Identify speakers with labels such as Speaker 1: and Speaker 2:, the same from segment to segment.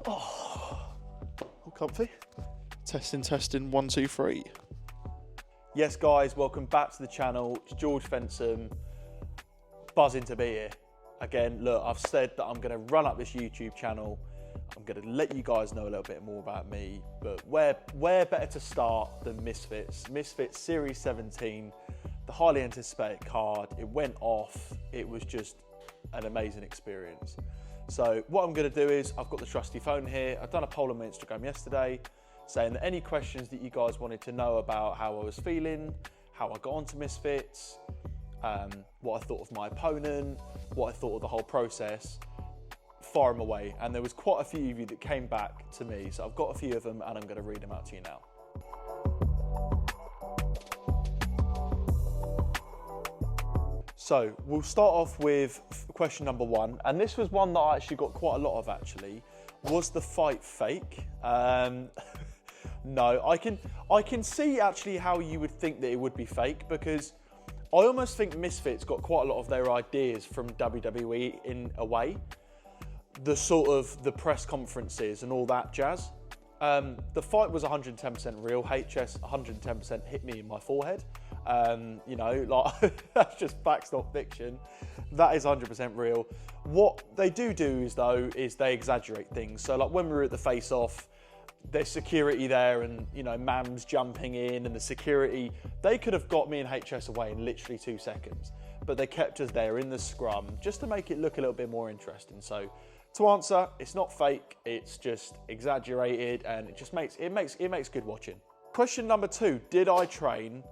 Speaker 1: Oh, all comfy. Testing, 1, 2, 3. Yes, guys, welcome back to the channel. It's George Fensham, buzzing to be here. Again, look, I've said that I'm gonna run up this YouTube channel. I'm gonna let you guys know a little bit more about me, but where better to start than Misfits? Misfits Series 17, the highly anticipated card. It went off. It was just an amazing experience. So what I'm going to do is, I've got the trusty phone here. I've done a poll on my Instagram yesterday saying that any questions that you guys wanted to know about how I was feeling, how I got onto Misfits, what I thought of my opponent, what I thought of the whole process, fire them away. And there was quite a few of you that came back to me. So I've got a few of them and I'm going to read them out to you now. So we'll start off with question number 1, and this was one that I actually got quite a lot of actually. Was the fight fake? No, I can see actually how you would think that it would be fake, because I almost think Misfits got quite a lot of their ideas from WWE in a way. The sort of the press conferences and all that jazz. The fight was 110% real. HS 110% hit me in my forehead. You know, like that's just facts, not fiction. That is 100% real. What they do is they exaggerate things. So like when we were at the face-off, there's security there, and you know, Mam's jumping in, and the security, they could have got me and HS away in literally 2 seconds, but they kept us there in the scrum just to make it look a little bit more interesting. So to answer, it's not fake, it's just exaggerated, and it just makes good watching. Question number 2, did I train?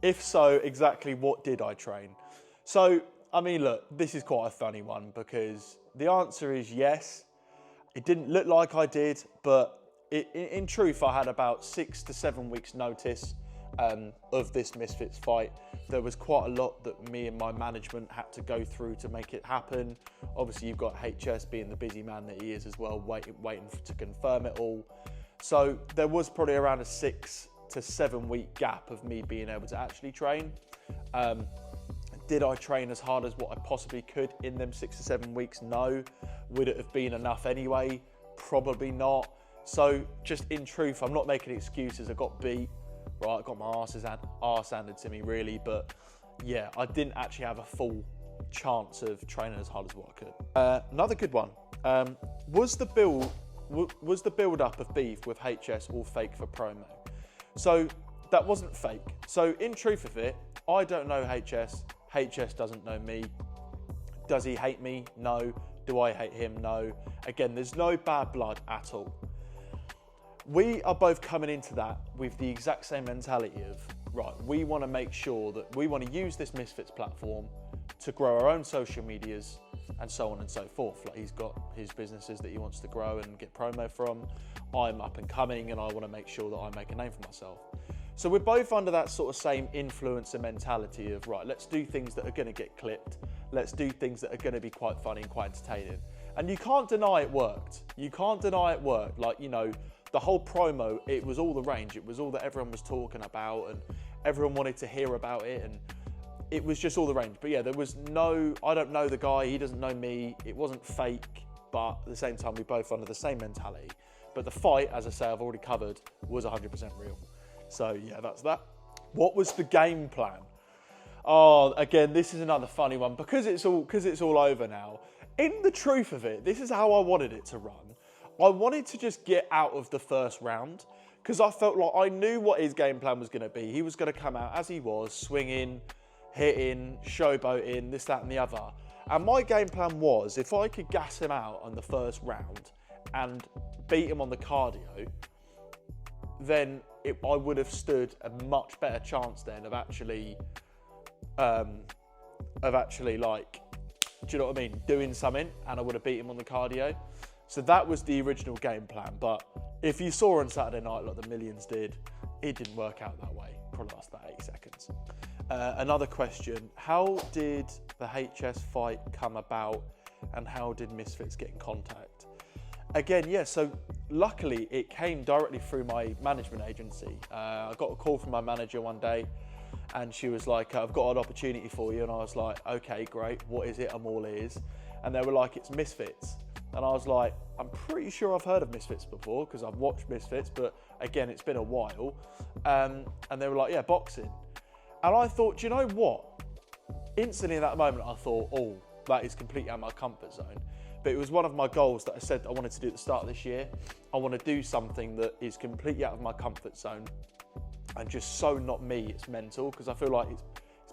Speaker 1: If so, exactly what did I train? So, I mean, look, this is quite a funny one, because the answer is yes. It didn't look like I did, but in truth, I had about 6 to 7 weeks notice of this Misfits fight. There was quite a lot that me and my management had to go through to make it happen. Obviously, you've got HS being the busy man that he is as well, waiting to confirm it all. So there was probably around a 6 to 7 week gap of me being able to actually train. Did I train as hard as what I possibly could in them 6 to 7 weeks? No. Would it have been enough anyway? Probably not. So just in truth, I'm not making excuses. I got beat, right? I got my arse handed to me really, but yeah, I didn't actually have a full chance of training as hard as what I could. Another good one. Was the build up of beef with HS all fake for promo? So that wasn't fake. So in truth of it, I don't know HS. HS doesn't know me. Does he hate me? No. Do I hate him? No. Again, there's no bad blood at all. We are both coming into that with the exact same mentality of, right, we want to make sure that we want to use this Misfits platform to grow our own social medias and so on and so forth. Like, he's got his businesses that he wants to grow and get promo from. I'm up and coming, and I want to make sure that I make a name for myself. So we're both under that sort of same influencer mentality of, right, let's do things that are going to get clipped. Let's do things that are going to be quite funny and quite entertaining. And you can't deny it worked. You can't deny it worked. Like, you know, the whole promo, it was all the range. It was all that everyone was talking about, and everyone wanted to hear about it, and it was just all the range. But yeah, there was no, I don't know the guy, he doesn't know me. It wasn't fake, but at the same time, we both under the same mentality. But the fight, as I say, I've already covered, was 100% real. So yeah, that's that. What was the game plan? Oh, again, this is another funny one, because it's all over now. In the truth of it, this is how I wanted it to run. I wanted to just get out of the first round, because I felt like I knew what his game plan was going to be. He was going to come out as he was, swinging, hitting, showboating, this, that, and the other. And my game plan was, if I could gas him out on the first round and beat him on the cardio, then I would have stood a much better chance then of actually like, do you know what I mean, doing something, and I would have beat him on the cardio. So that was the original game plan. But if you saw on Saturday night, like the millions did, it didn't work out that way. Probably lasted about 8 seconds. Another question, how did the HS fight come about, and how did Misfits get in contact? Again, yeah, so luckily it came directly through my management agency. I got a call from my manager one day, and she was like, I've got an opportunity for you. And I was like, okay, great, what is it? I'm all ears. And they were like, it's Misfits. And I was like, I'm pretty sure I've heard of Misfits before because I've watched Misfits, but again, it's been a while. And they were like, yeah, boxing. And I thought, do you know what? Instantly in that moment, I thought, oh, that is completely out of my comfort zone. But it was one of my goals that I said I wanted to do at the start of this year. I want to do something that is completely out of my comfort zone and just so not me, it's mental, because I feel like it's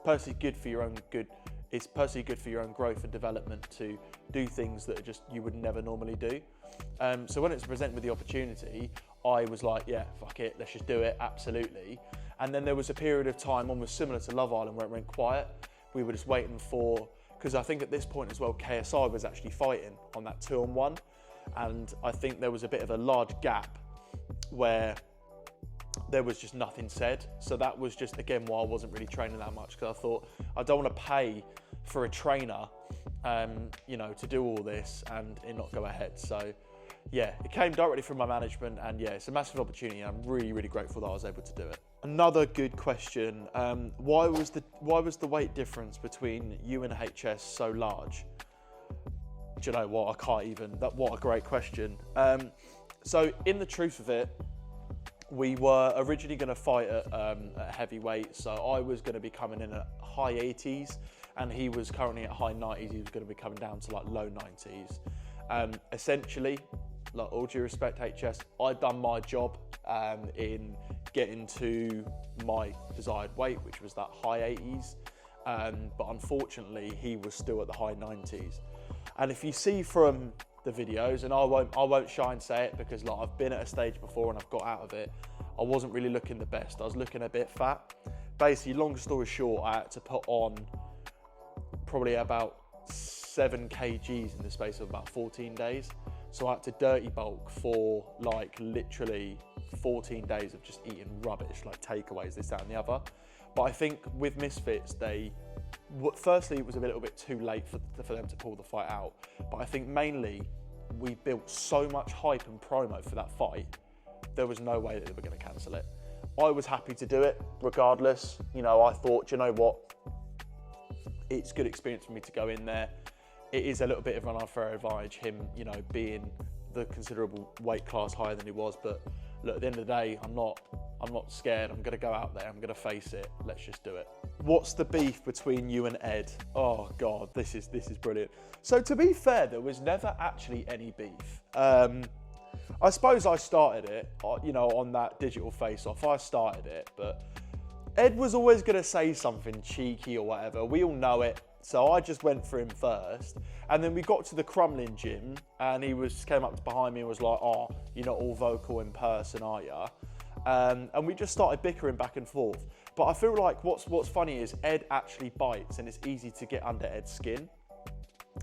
Speaker 1: personally good for your own good. It's personally good for your own growth and development to do things that are just you would never normally do. So when it was presented with the opportunity, I was like, yeah, fuck it, let's just do it, absolutely. And then there was a period of time almost similar to Love Island where it went quiet. We were just waiting for, because I think at this point as well, KSI was actually fighting on that 2-on-1. And I think there was a bit of a large gap where there was just nothing said. So that was just, again, why I wasn't really training that much, because I thought, I don't want to pay for a trainer, you know, to do all this and it not go ahead. So yeah, it came directly from my management, and yeah, it's a massive opportunity. I'm really, really grateful that I was able to do it. Another good question, why was the weight difference between you and HS so large? Do you know what, I can't even, what a great question. So in the truth of it, we were originally going to fight at heavyweight, so I was going to be coming in at high 80s, and he was currently at high 90s. He was going to be coming down to like low 90s. Essentially, like all due respect, HS, I'd done my job in getting to my desired weight, which was that high 80s. But unfortunately, he was still at the high 90s. And if you see from the videos, and I won't shy and say it because like I've been at a stage before and I've got out of it, I wasn't really looking the best. I was looking a bit fat. Basically, long story short, I had to put on probably about 7 kgs in the space of about 14 days. So I had to dirty bulk for like literally 14 days of just eating rubbish, like takeaways, this, that and the other. But I think with Misfits, firstly, it was a little bit too late for them to pull the fight out. But I think mainly we built so much hype and promo for that fight, there was no way that they were going to cancel it. I was happy to do it regardless. You know, I thought, you know what, it's good experience for me to go in there. It is a little bit of an unfair advantage, him, you know, being the considerable weight class higher than he was. But look, at the end of the day, I'm not scared. I'm going to go out there. I'm going to face it. Let's just do it. What's the beef between you and Ed? Oh God, this is brilliant. So to be fair, there was never actually any beef. I suppose I started it, you know, on that digital face-off. I started it, but Ed was always going to say something cheeky or whatever. We all know it. So I just went for him first. And then we got to the crumbling gym and he came up behind me and was like, oh, you're not all vocal in person, are you? And we just started bickering back and forth. But I feel like what's funny is Ed actually bites and it's easy to get under Ed's skin.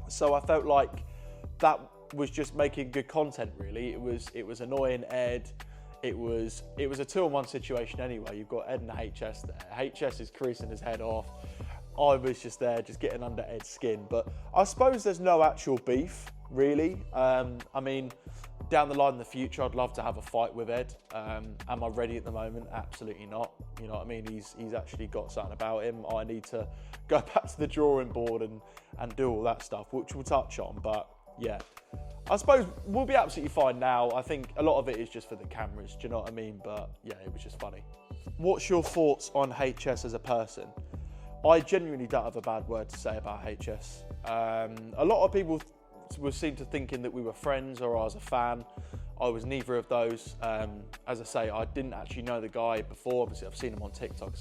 Speaker 1: So I felt like that was just making good content, really. It was annoying Ed. It was a 2-on-1 situation anyway. You've got Ed and HS there. HS is creasing his head off. I was just there, just getting under Ed's skin. But I suppose there's no actual beef, really. I mean, down the line in the future, I'd love to have a fight with Ed. Am I ready at the moment? Absolutely not. You know what I mean? He's actually got something about him. I need to go back to the drawing board and do all that stuff, which we'll touch on. But yeah, I suppose we'll be absolutely fine now. I think a lot of it is just for the cameras, do you know what I mean? But yeah, it was just funny. What's your thoughts on HS as a person? I genuinely don't have a bad word to say about HS. A lot of people were seen to thinking that we were friends or I was a fan. I was neither of those. As I say, I didn't actually know the guy before. Obviously, I've seen him on TikTok. It's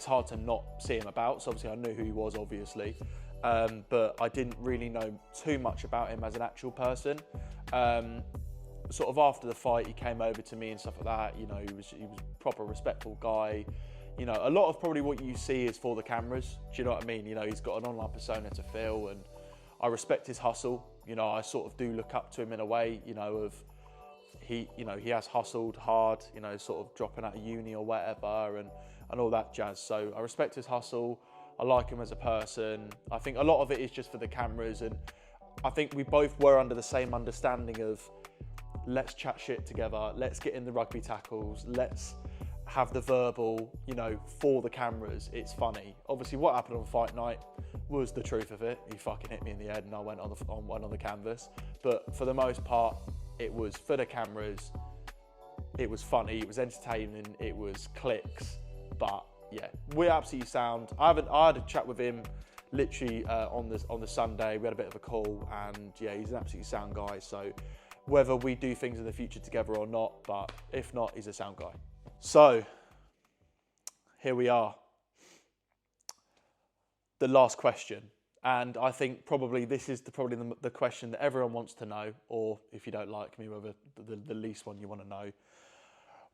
Speaker 1: hard to not see him about. So obviously, I knew who he was, obviously. But I didn't really know too much about him as an actual person. Sort of after the fight, he came over to me and stuff like that. You know, he was a proper respectful guy. You know, a lot of probably what you see is for the cameras. Do you know what I mean? You know, he's got an online persona to fill, and I respect his hustle. You know, I sort of do look up to him in a way, you know, he has hustled hard, you know, sort of dropping out of uni or whatever and all that jazz. So I respect his hustle. I like him as a person. I think a lot of it is just for the cameras, and I think we both were under the same understanding of let's chat shit together, let's get in the rugby tackles, let's have the verbal, you know, for the cameras. It's funny. Obviously, what happened on fight night, was the truth of it. He fucking hit me in the head and I went on the canvas. But for the most part, it was for the cameras. It was funny, it was entertaining, it was clicks. But yeah, we're absolutely sound. I had a chat with him literally on the Sunday. We had a bit of a call, and yeah, he's an absolutely sound guy. So whether we do things in the future together or not, but if not, he's a sound guy. So here we are. The last question, and I think probably this is probably the question that everyone wants to know, or if you don't like me, whether the least one you want to know.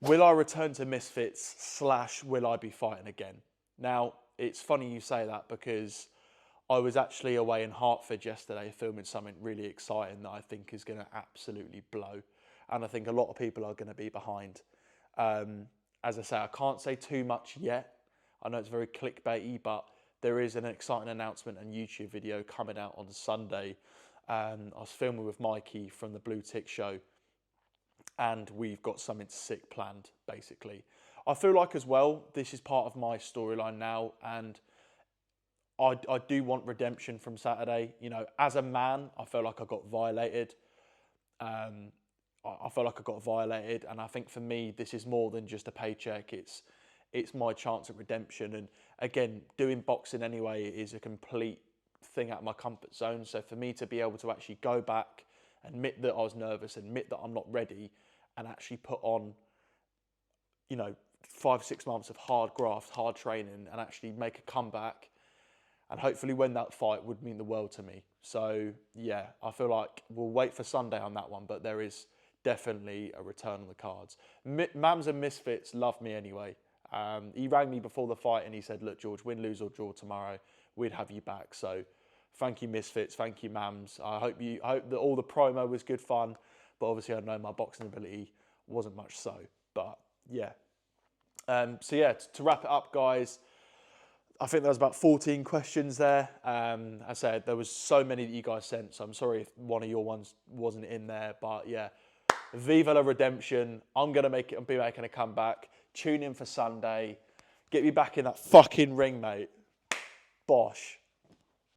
Speaker 1: Will I return to Misfits / will I be fighting again? Now, it's funny you say that because I was actually away in Hertford yesterday filming something really exciting that I think is going to absolutely blow, and I think a lot of people are going to be behind. As I say, I can't say too much yet. I know it's very clickbaity, but there is an exciting announcement and YouTube video coming out on Sunday. I was filming with Mikey from the Blue Tick Show, and we've got something sick planned, basically. I feel like as well, this is part of my storyline now, and I do want redemption from Saturday. You know, as a man, I feel like I got violated. I feel like I got violated, and I think for me, this is more than just a paycheck. It's my chance at redemption. And again, doing boxing anyway is a complete thing out of my comfort zone. So for me to be able to actually go back, admit that I was nervous, admit that I'm not ready, and actually put on, you know, 5-6 months of hard graft, hard training, and actually make a comeback and hopefully win that fight would mean the world to me. So yeah, I feel like we'll wait for Sunday on that one, but there is definitely a return on the cards. Mams and Misfits love me anyway. He rang me before the fight and he said, look, George, win, lose or draw tomorrow, we'd have you back. So thank you, Misfits. Thank you, Mams. I hope that all the promo was good fun, but obviously I know my boxing ability wasn't much so. But yeah. So yeah, to wrap it up, guys, I think there was about 14 questions there. I said there was so many that you guys sent, so I'm sorry if one of your ones wasn't in there. But yeah, Viva la Redemption. I'm gonna be making a comeback. Tune in for Sunday. Get me back in that fucking ring, mate. Bosh.